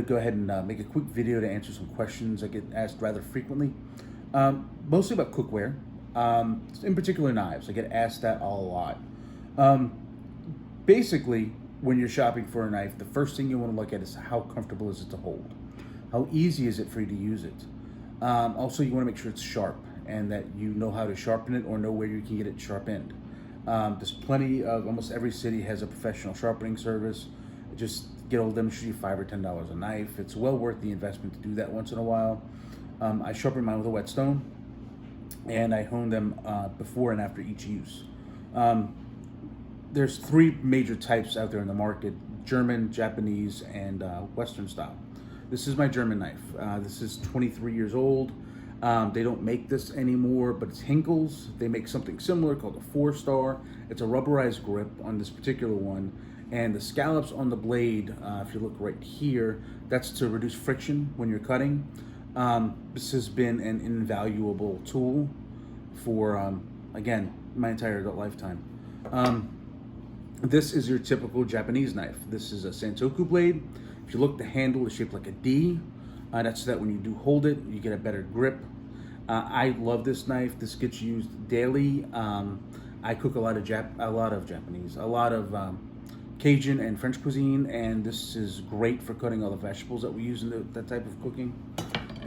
Go ahead and make a quick video to answer some questions I get asked rather frequently, mostly about cookware, in particular knives. I get asked that a lot. Um, Basically, when you're shopping for a knife, the first thing you want to look at is how comfortable is it to hold? How easy is it for you to use it? Also, you want to make sure it's sharp and that you know how to sharpen it or know where you can get it sharpened. There's plenty of, almost every city has a professional sharpening service. Just get hold of them, shoot you $5 or $10 a knife. It's well worth the investment to do that once in a while. I sharpen mine with a whetstone, and I hone them before and after each use. There's three major types out there in the market: German, Japanese, and Western style. This is my German knife. This is 23 years old. They don't make this anymore, but it's Henkels. They make something similar called a 4-star. It's a rubberized grip on this particular one. And the scallops on the blade, if you look right here, that's to reduce friction when you're cutting. This has been an invaluable tool for, again, my entire adult lifetime. This is your typical Japanese knife. This is a Santoku blade. If you look, the handle is shaped like a D. That's so that when you do hold it, you get a better grip. I love this knife. This gets used daily. I cook a lot of Japanese, a lot of Cajun and French cuisine, and this is great for cutting all the vegetables that we use in that type of cooking.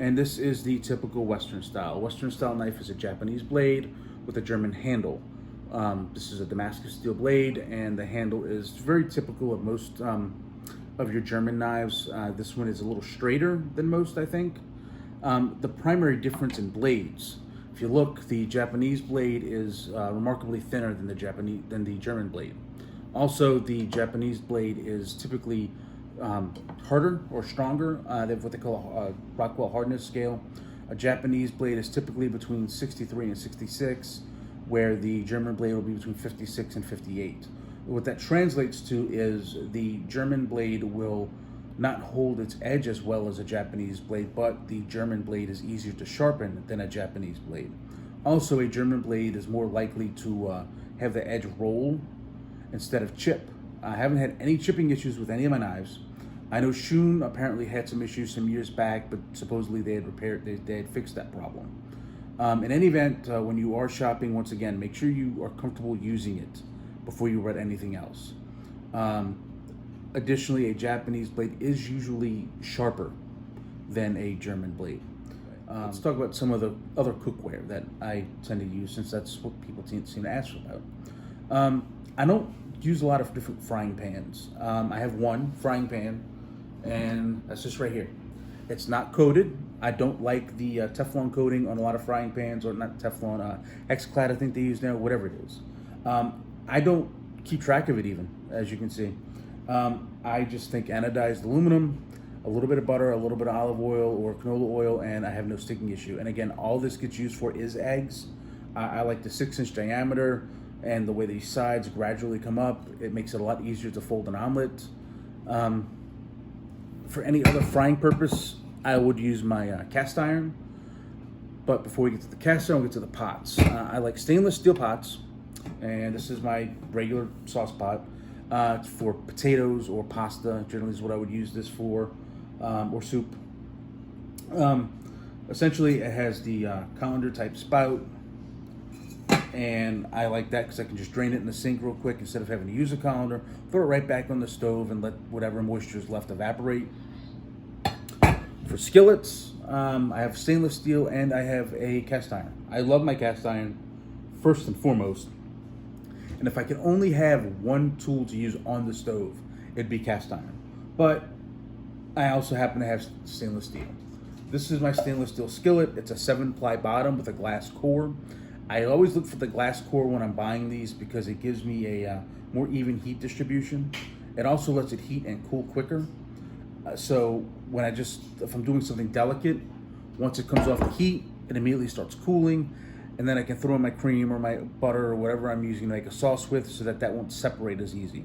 And this is the typical Western style. Western style knife is a Japanese blade with a German handle. This is a Damascus steel blade, and the handle is very typical of most of your German knives. This one is a little straighter than most, I think. The primary difference in blades, if you look, the Japanese blade is remarkably thinner than the German blade. Also, the Japanese blade is typically harder or stronger. They have what they call a Rockwell hardness scale. A Japanese blade is typically between 63 and 66, where the German blade will be between 56 and 58. What that translates to is the German blade will not hold its edge as well as a Japanese blade, but the German blade is easier to sharpen than a Japanese blade. Also, a German blade is more likely to have the edge roll instead of chip. I haven't had any chipping issues with any of my knives. I know Shun apparently had some issues some years back, but supposedly they had fixed that problem. In any event, when you are shopping, once again, make sure you are comfortable using it before you read anything else. Additionally, a Japanese blade is usually sharper than a German blade. Let's talk about some of the other cookware that I tend to use, since that's what people seem to ask about. I don't use a lot of different frying pans. I have one frying pan, and that's just right here. It's not coated. I don't like the Teflon coating on a lot of frying pans, or not Teflon, X-Clad I think they use now, whatever it is. I don't keep track of it even, as you can see. I just think anodized aluminum, a little bit of butter, a little bit of olive oil or canola oil, and I have no sticking issue. And again, all this gets used for is eggs. I like the 6-inch diameter, and the way these sides gradually come up, it makes it a lot easier to fold an omelet. For any other frying purpose, I would use my cast iron. But before we get to the cast iron, we'll get to the pots. I like stainless steel pots, and this is my regular sauce pot. It's for potatoes or pasta, generally is what I would use this for, or soup. Essentially, it has the colander type spout, and I like that because I can just drain it in the sink real quick instead of having to use a colander, throw it right back on the stove and let whatever moisture is left evaporate. For skillets, I have stainless steel and I have a cast iron. I love my cast iron first and foremost, and if I could only have one tool to use on the stove, it'd be cast iron. But I also happen to have stainless steel. This is my stainless steel skillet. It's a 7-ply bottom with a glass core. I always look for the glass core when I'm buying these because it gives me a more even heat distribution. It also lets it heat and cool quicker. So when if I'm doing something delicate, once it comes off the heat, it immediately starts cooling, and then I can throw in my cream or my butter or whatever I'm using to make a sauce with, so that won't separate as easy.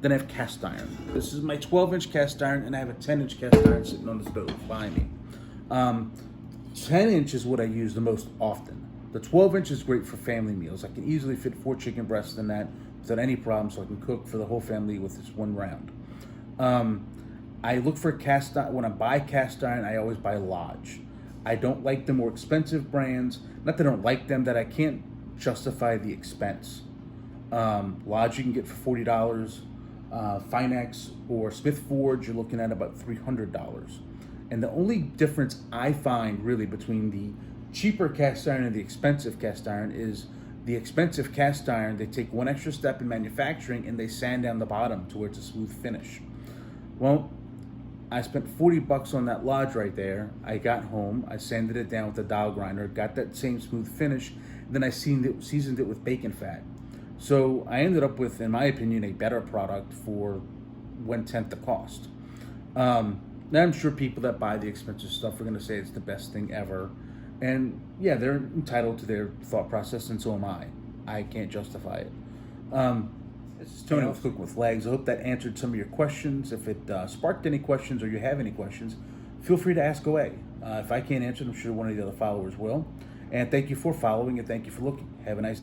Then I have cast iron. This is my 12-inch cast iron, and I have a 10-inch cast iron sitting on the stove behind me. 10-inch is what I use the most often. The 12-inch is great for family meals. I can easily fit 4 chicken breasts in that without any problem, so I can cook for the whole family with this one round. I look for cast iron. When I buy cast iron, I always buy Lodge. I don't like the more expensive brands. Not that I don't like them, that I can't justify the expense. Lodge you can get for $40. Finex or Smith Forge, you're looking at about $300. And the only difference I find really between the cheaper cast iron and the expensive cast iron is the expensive cast iron, they take one extra step in manufacturing and they sand down the bottom to where it's a smooth finish. Well, I spent 40 bucks on that Lodge right there. I got home, I sanded it down with a dial grinder, got that same smooth finish, then I seasoned it with bacon fat. So I ended up with, in my opinion, a better product for 1/10 the cost. Now I'm sure people that buy the expensive stuff are going to say it's the best thing ever. And yeah, they're entitled to their thought process, and so am I. I can't justify it. This is Tony with Cook with Legs. I hope that answered some of your questions. If it sparked any questions or you have any questions, feel free to ask away. If I can't answer them, I'm sure one of the other followers will. And thank you for following and thank you for looking. Have a nice day.